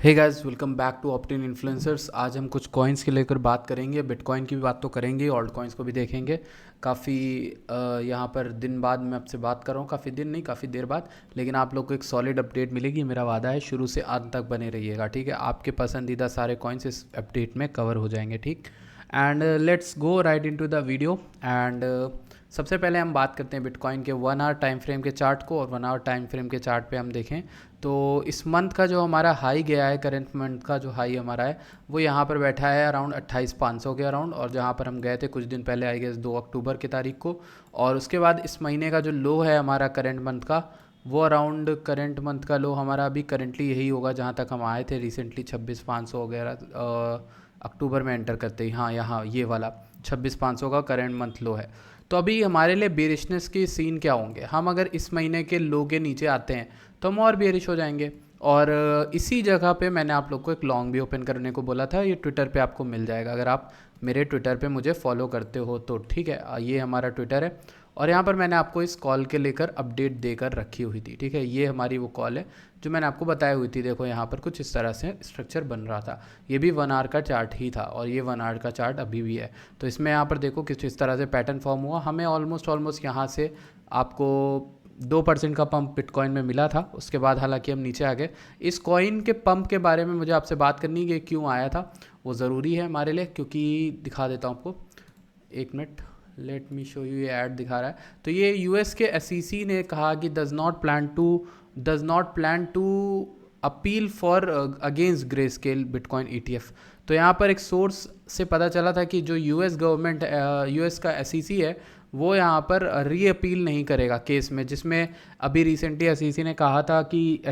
Hey guys, welcome back to Optin Influencers. आज हम कुछ कॉइन्स के लेकर बात करेंगे। बिटकॉइन की भी बात तो करेंगे, ऑल्ट कॉइन्स को भी देखेंगे। काफ़ी यहाँ पर दिन बाद मैं आपसे बात कर रहा हूँ, काफ़ी दिन नहीं, काफ़ी देर बाद, लेकिन आप लोग को एक सॉलिड अपडेट मिलेगी, मेरा वादा है। शुरू से अंत तक बने रहिएगा, ठीक है। आपके पसंदीदा सारे कॉइन्स इस अपडेट में कवर हो जाएंगे, ठीक। And let's go right into the video. And सबसे पहले हम बात करते हैं बिटकॉइन के 1 आवर टाइम फ्रेम के चार्ट को। और 1 आवर टाइम फ्रेम के चार्ट पे हम देखें तो इस मंथ का जो हमारा हाई गया है, करंट मंथ का जो हाई हमारा है, वो यहाँ पर बैठा है अराउंड 28,500 के अराउंड। और जहाँ पर हम गए थे कुछ दिन पहले, आई गेस 2 अक्टूबर की तारीख को। और उसके बाद इस महीने का जो लो है हमारा करंट मंथ का, वो अराउंड करंट मंथ का लो हमारा अभी करंटली यही होगा जहाँ तक हम आए थे रिसेंटली, 26,500 वगैरह अक्टूबर में एंटर करते ही। हाँ, यहाँ ये वाला 26,500 का करंट मंथ लो है। तो अभी हमारे लिए बेरिशनेस के सीन क्या होंगे, हम अगर इस महीने के लो के नीचे आते हैं तो हम और बेरिश हो जाएंगे। और इसी जगह पे मैंने आप लोग को एक लॉन्ग भी ओपन करने को बोला था। ये ट्विटर पे आपको मिल जाएगा अगर आप मेरे ट्विटर पे मुझे फॉलो करते हो तो, ठीक है। ये हमारा ट्विटर है और यहाँ पर मैंने आपको इस कॉल के लेकर अपडेट देकर रखी हुई थी, ठीक है। ये हमारी वो कॉल है जो मैंने आपको बताई हुई थी। देखो यहाँ पर कुछ इस तरह से स्ट्रक्चर बन रहा था। ये भी 1 आवर का चार्ट ही था और ये 1 आवर का चार्ट अभी भी है। तो इसमें यहाँ पर देखो किस इस तरह से पैटर्न फॉर्म हुआ। हमें ऑलमोस्ट यहाँ से आपको 2% का पंप बिटकॉइन में मिला था। उसके बाद हालांकि हम नीचे आ गए। इस कॉइन के पंप के बारे में मुझे आपसे बात करनी है कि क्यों आया था, वो ज़रूरी है हमारे लिए, क्योंकि दिखा देता हूँ आपको, एक minute, let me show you. ये ऐड दिखा रहा है। तो ये यूएस के एसईसी ने कहा कि does not plan to appeal for against Grayscale bitcoin ETF. तो यहाँ पर एक सोर्स से पता चला था कि जो यूएस गवर्नमेंट, यूएस का एसईसी है, वो यहाँ पर री अपील नहीं करेगा केस में, जिसमें अभी रिसेंटली एसईसी ने कहा था कि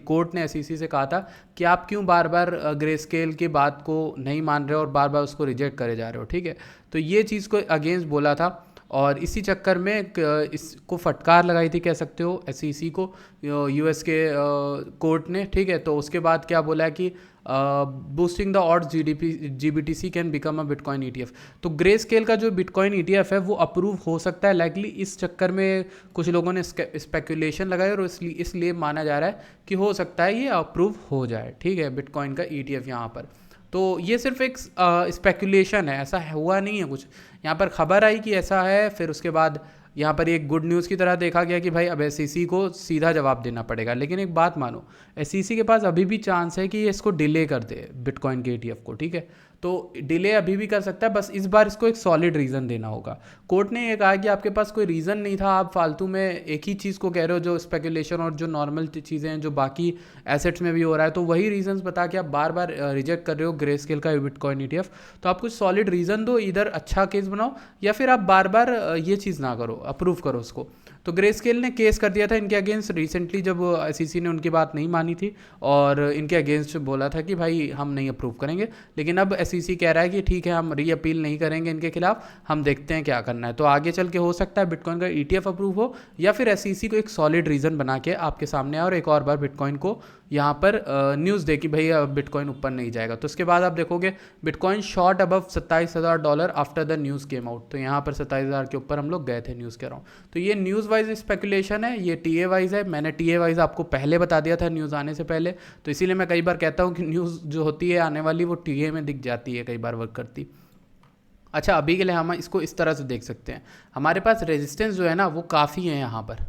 कोर्ट ने एसईसी से कहा था कि आप क्यों बार बार ग्रे स्केल की बात को नहीं मान रहे हो और बार बार उसको रिजेक्ट करे जा रहे हो, ठीक है। तो ये चीज़ को अगेंस्ट बोला था और इसी चक्कर में इसको फटकार लगाई थी, कह सकते हो, एसईसी को, यूएस के कोर्ट ने, ठीक है। तो उसके बाद क्या बोला कि boosting the odds GBTC can become a bitcoin ETF. तो ग्रे स्केल का जो बिटकॉइन ईटीएफ है वो अप्रूव हो सकता है लाइकली। इस चक्कर में कुछ लोगों ने स्पेकुलेशन लगाई और इसलिए माना जा रहा है कि हो सकता है ये अप्रूव हो जाए, ठीक है, बिटकॉइन का ईटीएफ यहाँ पर। तो ये सिर्फ एक स्पेकुलेशन है, ऐसा हुआ नहीं है कुछ। यहाँ पर खबर आई कि ऐसा है, फिर उसके बाद यहाँ पर एक गुड न्यूज़ की तरह देखा गया कि भाई अब एसईसी को सीधा जवाब देना पड़ेगा। लेकिन एक बात मानो, एसईसी के पास अभी भी चांस है कि ये इसको डिले कर दे बिटकॉइन के ईटीएफ को, ठीक है। तो डिले अभी भी कर सकता है, बस इस बार इसको एक सॉलिड रीज़न देना होगा। कोर्ट ने ये कहा कि आपके पास कोई रीज़न नहीं था, आप फालतू में एक ही चीज़ को कह रहे हो जो स्पेकुलेशन और जो नॉर्मल चीज़ें हैं जो बाकी एसेट्स में भी हो रहा है, तो वही रीजंस बता के आप बार बार रिजेक्ट कर रहे हो ग्रे स्केल का बिटकॉइन ईटीएफ। तो आप कुछ सॉलिड रीज़न दो, इधर अच्छा केस बनाओ या फिर आप बार बार ये चीज़ ना करो, अप्रूव करो उसको। तो ग्रे स्केल ने केस कर दिया था इनके अगेंस्ट रिसेंटली, जब एसईसी ने उनकी बात नहीं मानी थी और इनके अगेंस्ट बोला था कि भाई हम नहीं अप्रूव करेंगे। लेकिन अब एसईसी कह रहा है कि ठीक है, हम री अपील नहीं करेंगे इनके खिलाफ, हम देखते हैं क्या करना है। तो आगे चल के हो सकता है बिटकॉइन का ईटीएफ अप्रूव हो या फिर एसईसी को एक सॉलिड रीज़न बना के आपके सामने आए और एक और बार बिटकॉइन को यहाँ पर न्यूज़ दे कि भाई बिटकॉइन ऊपर नहीं जाएगा। तो उसके बाद आप देखोगे bitcoin short above $27,000 after the news came out. तो यहाँ पर 27,000 के ऊपर हम लोग गए थे, न्यूज़ कह रहा हूँ। तो ये न्यूज़ वाइज स्पेकुलेशन है, ये टीए वाइज है। मैंने टीए वाइज आपको पहले बता दिया था न्यूज़ आने से पहले, तो इसीलिए मैं कई बार कहता हूँ कि न्यूज़ जो होती है आने वाली वो टीए में दिख जाती है, कई बार वर्क करती। अच्छा, अभी के लिए हम इसको इस तरह से देख सकते हैं, हमारे पास रेजिस्टेंस जो है ना वो काफ़ी है यहाँ पर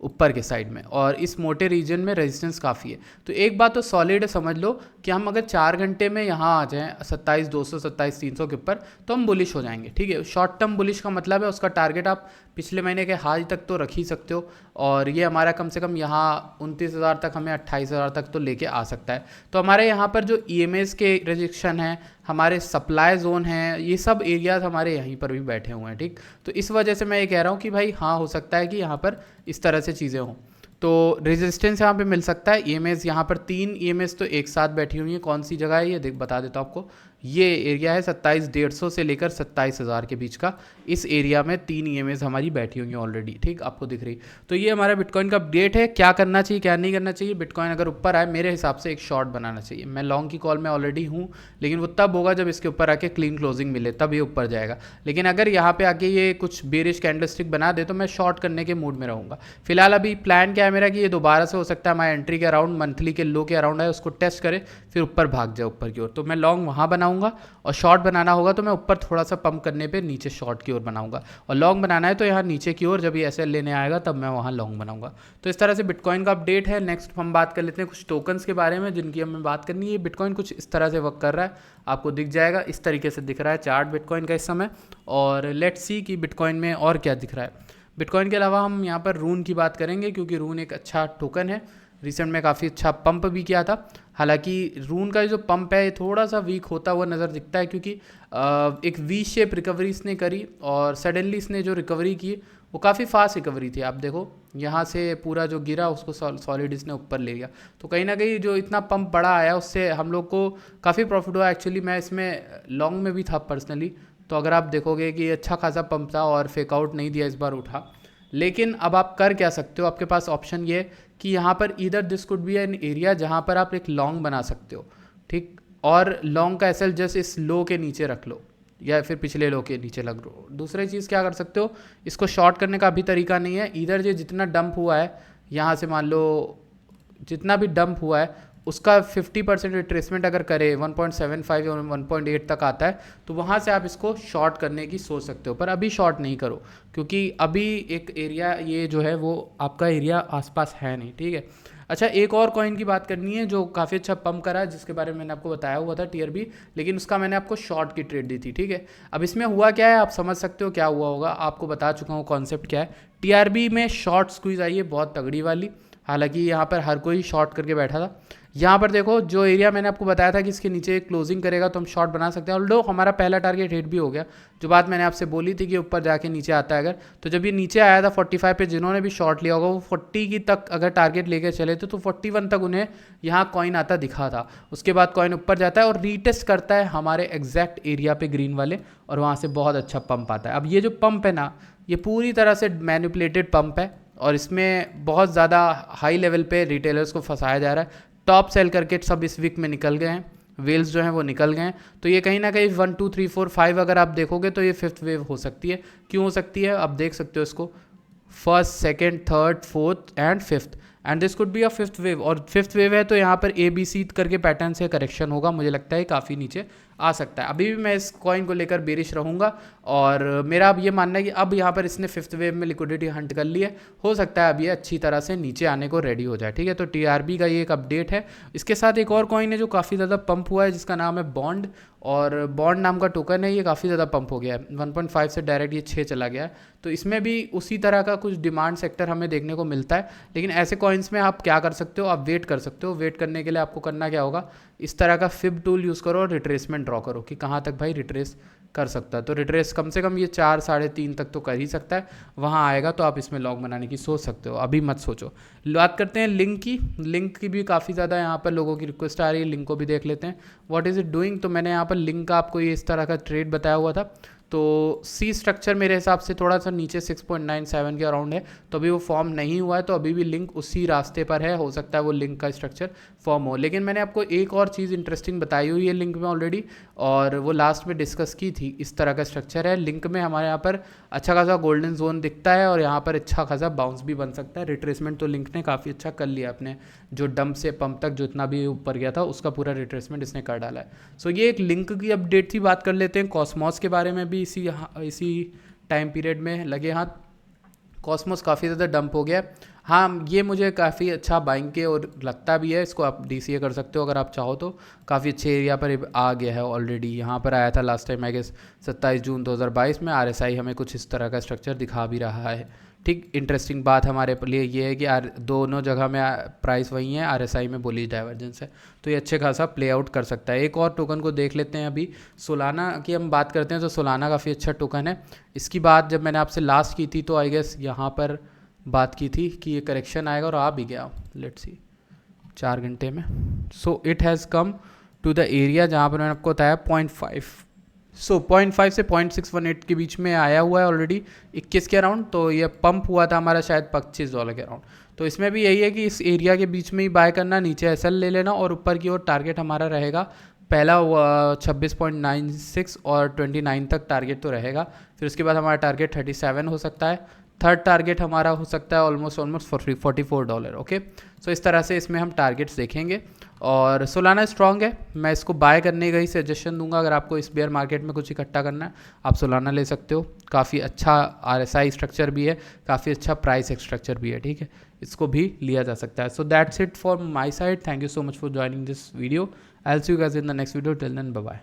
ऊपर के साइड में, और इस मोटे रीजन में रेजिस्टेंस काफ़ी है। तो एक बात तो सॉलिड है, समझ लो कि हम अगर 4 घंटे में यहाँ आ जाएं 27,200 27,300 के ऊपर तो हम बुलिश हो जाएंगे, ठीक है। शॉर्ट टर्म बुलिश का मतलब है उसका टारगेट आप पिछले महीने के हाई तक तो रख ही सकते हो, और ये हमारा कम से कम यहाँ 29,000 तक, हमें 28,000 तक तो लेके आ सकता है। तो हमारे यहाँ पर जो ईएमएस के रिजेक्शन है, हमारे सप्लाई जोन हैं, ये सब एरियाज हमारे यहीं पर भी बैठे हुए हैं, ठीक। तो इस वजह से मैं ये कह रहा हूँ कि भाई हाँ, हो सकता है कि यहाँ पर इस तरह से चीज़ें हों। तो रेजिस्टेंस यहाँ पे मिल सकता है। ईएमएस यहाँ पर 3 ईएमएस तो एक साथ बैठी हुई हैं। कौन सी जगह है ये बता देता हूँ आपको। ये एरिया है 27,150 से लेकर 27,000 के बीच का। इस एरिया में 3 ईएमएस हमारी बैठी होंगी ऑलरेडी, ठीक, आपको दिख रही। तो ये हमारा बिटकॉइन का अपडेट है। क्या करना चाहिए क्या नहीं करना चाहिए, बिटकॉइन अगर ऊपर आए मेरे हिसाब से एक शॉर्ट बनाना चाहिए। मैं लॉन्ग की कॉल में ऑलरेडी हूँ, लेकिन वो तब होगा जब इसके ऊपर आके क्लीन क्लोजिंग मिले, तब ये ऊपर जाएगा। लेकिन अगर यहाँ पे आके ये कुछ बेरिश कैंडलस्टिक बना दे तो मैं शॉर्ट करने के मूड में रहूँगा। फिलहाल अभी प्लान क्या है मेरा कि ये दोबारा से हो सकता है हमारे एंट्री के अराउंड, मंथली के लो के अराउंड है, उसको टेस्ट करे फिर ऊपर भाग जाए ऊपर की ओर, तो मैं लॉन्ग वहाँ बनाऊंगा। और शॉर्ट बनाना होगा तो मैं ऊपर थोड़ा सा पंप करने पे नीचे शॉर्ट की ओर बनाऊंगा। और लॉन्ग बनाना है तो यहाँ नीचे की ओर जब ये ऐसे लेने आएगा तब मैं वहाँ लॉन्ग बनाऊंगा। तो इस तरह से बिटकॉइन का अपडेट है। नेक्स्ट हम बात कर लेते हैं कुछ टोकन्स के बारे में जिनकी हमें बात करनी है। बिटकॉइन कुछ इस तरह से वर्क कर रहा है, आपको दिख जाएगा, इस तरीके से दिख रहा है चार्ट बिटकॉइन का इस समय। और लेट्स सी कि बिटकॉइन में और क्या दिख रहा है। बिटकॉइन के अलावा हम यहाँ पर रून की बात करेंगे, क्योंकि रून एक अच्छा टोकन है, रिसेंट में काफ़ी अच्छा पंप भी किया था। हालांकि रून का जो पंप है ये थोड़ा सा वीक होता हुआ नज़र दिखता है, क्योंकि एक वी शेप रिकवरी इसने करी और सडनली इसने जो रिकवरी की वो काफ़ी फास्ट रिकवरी थी। आप देखो यहाँ से पूरा जो गिरा उसको सॉलिड इसने ऊपर ले गया। तो कहीं ना कहीं जो इतना पंप बड़ा आया उससे हम लोग को काफ़ी प्रॉफिट हुआ। एक्चुअली मैं इसमें लॉन्ग में भी था पर्सनली, तो अगर आप देखोगे कि अच्छा खासा पंप था और फेक आउट नहीं दिया, इस बार उठा। लेकिन अब आप कर क्या सकते हो, आपके पास ऑप्शन ये कि यहाँ पर इधर this could be an area जहाँ पर आप एक लॉन्ग बना सकते हो, ठीक। और लॉन्ग का एसएल जस्ट इस लो के नीचे रख लो या फिर पिछले लो के नीचे लग लो। दूसरी चीज़ क्या कर सकते हो, इसको शॉर्ट करने का अभी तरीका नहीं है। इधर जो जितना डंप हुआ है यहाँ से, मान लो जितना भी डंप हुआ है उसका 50% रिट्रेसमेंट अगर करे 1.75 या 1.8 तक आता है, तो वहाँ से आप इसको शॉर्ट करने की सोच सकते हो। पर अभी शॉर्ट नहीं करो, क्योंकि अभी एक एरिया ये जो है वो आपका एरिया आसपास है नहीं, ठीक है। अच्छा, एक और कॉइन की बात करनी है जो काफ़ी अच्छा पंप करा है, जिसके बारे में मैंने आपको बताया हुआ था, टीआरबी, लेकिन उसका मैंने आपको शॉर्ट की ट्रेड दी थी, ठीक है। अब इसमें हुआ क्या है आप समझ सकते हो क्या हुआ होगा, आपको बता चुका हूँ कॉन्सेप्ट क्या है। टीआरबी में शॉर्ट स्क्वीज आई है बहुत तगड़ी वाली, हालांकि यहाँ पर हर कोई शॉर्ट करके बैठा था। यहाँ पर देखो जो एरिया मैंने आपको बताया था कि इसके नीचे क्लोजिंग करेगा तो हम शॉर्ट बना सकते हैं, और लो हमारा पहला टारगेट हिट भी हो गया। जो बात मैंने आपसे बोली थी कि ऊपर जाके नीचे आता है अगर, तो जब ये नीचे आया था 45 पे, जिन्होंने भी शॉर्ट लिया होगा वो 40 की तक अगर टारगेट लेके चले थे तो 41 तक उन्हें यहाँ कॉइन आता दिखा था। उसके बाद कॉइन ऊपर जाता है और रीटेस्ट करता है हमारे एग्जैक्ट एरिया पे ग्रीन वाले, और वहाँ से बहुत अच्छा पंप आता है। अब ये जो पंप है ना, ये पूरी तरह से मैनिपुलेटेड पंप है और इसमें बहुत ज़्यादा हाई लेवल पे रिटेलर्स को फंसाया जा रहा है। टॉप सेल करके सब इस वीक में निकल गए हैं, वेल्स जो हैं वो निकल गए हैं। तो ये कहीं ना कहीं 1 2 3 4 5 अगर आप देखोगे तो ये 5th वेव हो सकती है। क्यों हो सकती है आप देख सकते हो इसको, 1st 2nd 3rd 4th and 5th, and this could be a 5th wave. और 5th वेव है तो यहाँ पर ABC करके पैटर्न से करेक्शन होगा, मुझे लगता है काफ़ी नीचे आ सकता है। अभी भी मैं इस कॉइन को लेकर बेरिश रहूँगा, और मेरा अब ये मानना है कि अब यहाँ पर इसने 5th वेव में लिक्विडिटी हंट कर ली है, हो सकता है अब ये अच्छी तरह से नीचे आने को रेडी हो जाए, ठीक है। तो टीआरबी का ये एक अपडेट है। इसके साथ एक और कॉइन है जो काफ़ी ज़्यादा पंप हुआ है, जिसका नाम है बॉन्ड, और बॉन्ड नाम का टोकन है। ये काफ़ी ज़्यादा पंप हो गया है, 1.5 से डायरेक्ट ये 6 चला गया है। तो इसमें भी उसी तरह का कुछ डिमांड सेक्टर हमें देखने को मिलता है। लेकिन ऐसे कॉइन्स में आप क्या कर सकते हो, आप वेट कर सकते हो। वेट करने के लिए आपको करना क्या होगा, इस तरह का फिब टूल यूज़ करो और रिट्रेसमेंट ड्रॉ करो कि कहाँ तक भाई रिट्रेस कर सकता है। तो रिट्रेस कम से कम ये 4 साढ़े 3 तक तो कर ही सकता है, वहाँ आएगा तो आप इसमें लॉन्ग बनाने की सोच सकते हो, अभी मत सोचो। बात करते हैं लिंक की। लिंक की भी काफ़ी ज़्यादा यहाँ पर लोगों की रिक्वेस्ट आ रही है, लिंक को भी देख लेते हैं व्हाट इज़ इट डूइंग। तो मैंने यहाँ पर लिंक का आपको ये इस तरह का ट्रेड बताया हुआ था। तो सी स्ट्रक्चर मेरे हिसाब से थोड़ा सा नीचे 6.97 के अराउंड है, तो अभी वो फॉर्म नहीं हुआ है, तो अभी भी लिंक उसी रास्ते पर है, हो सकता है वो लिंक का स्ट्रक्चर फॉर्म हो। लेकिन मैंने आपको एक और चीज़ इंटरेस्टिंग बताई हुई है लिंक में ऑलरेडी, और वो लास्ट में डिस्कस की थी। इस तरह का स्ट्रक्चर है लिंक में, हमारे यहाँ पर अच्छा खासा गोल्डन जोन दिखता है और यहाँ पर अच्छा खासा बाउंस भी बन सकता है। रिट्रेसमेंट तो लिंक ने काफ़ी अच्छा कर लिया, अपने जो डंप से पंप तक जितना भी ऊपर गया था उसका पूरा रिट्रेसमेंट इसने कर डाला है। सो ये एक लिंक की अपडेट थी। बात कर लेते हैं कॉस्मोस के बारे में भी, इसी टाइम पीरियड में लगे हाथ। कॉस्मोस काफ़ी ज़्यादा डंप हो गया। हाँ, ये मुझे काफ़ी अच्छा बाइंग के और लगता भी है, इसको आप DCA कर सकते हो अगर आप चाहो तो। काफ़ी अच्छे एरिया पर आ गया है ऑलरेडी, यहाँ पर आया था लास्ट टाइम आई गेस 27 जून 2022 में। RSI हमें कुछ इस तरह का स्ट्रक्चर दिखा भी रहा है, ठीक। इंटरेस्टिंग बात हमारे लिए ये है कि दोनों जगह में प्राइस वही है, RSI में बुलिश डाइवर्जेंस है, तो ये अच्छे खासा प्ले आउट कर सकता है। एक और टोकन को देख लेते हैं। अभी सोलाना की हम बात करते हैं तो सोलाना काफ़ी अच्छा टोकन है। इसकी बात जब मैंने आपसे लास्ट की थी तो आई गेस यहाँ पर बात की थी कि ये करेक्शन आएगा, और आ भी गया, लेट्स सी 4 घंटे में। So it has come to the area जहाँ पर मैंने आपको बताया 0.5। सो 0.5 से 0.618 के बीच में आया हुआ है ऑलरेडी 21 के अराउंड। तो ये पंप हुआ था हमारा शायद $25 के अराउंड। तो इसमें भी यही है कि इस एरिया के बीच में ही बाय करना, नीचे एसएल ले लेना और ऊपर की ओर टारगेट हमारा रहेगा पहला 26.96 और 29 तक टारगेट तो रहेगा। फिर उसके बाद हमारा टारगेट 37 हो सकता है। थर्ड टारगेट हमारा हो सकता है ऑलमोस्ट $44। ओके, सो इस तरह से इसमें हम टारगेट्स देखेंगे। और सोलाना स्ट्रांग है, मैं इसको बाय करने का ही सजेशन दूंगा। अगर आपको इस बेयर मार्केट में कुछ इकट्ठा करना है आप सोलाना ले सकते हो। काफ़ी अच्छा आरएसआई स्ट्रक्चर भी है, काफ़ी अच्छा प्राइस स्ट्रक्चर भी है, ठीक है, इसको भी लिया जा सकता है। So that's it for my side, thank you so much for joining this video. I will see you guys in the next video, till then bye bye.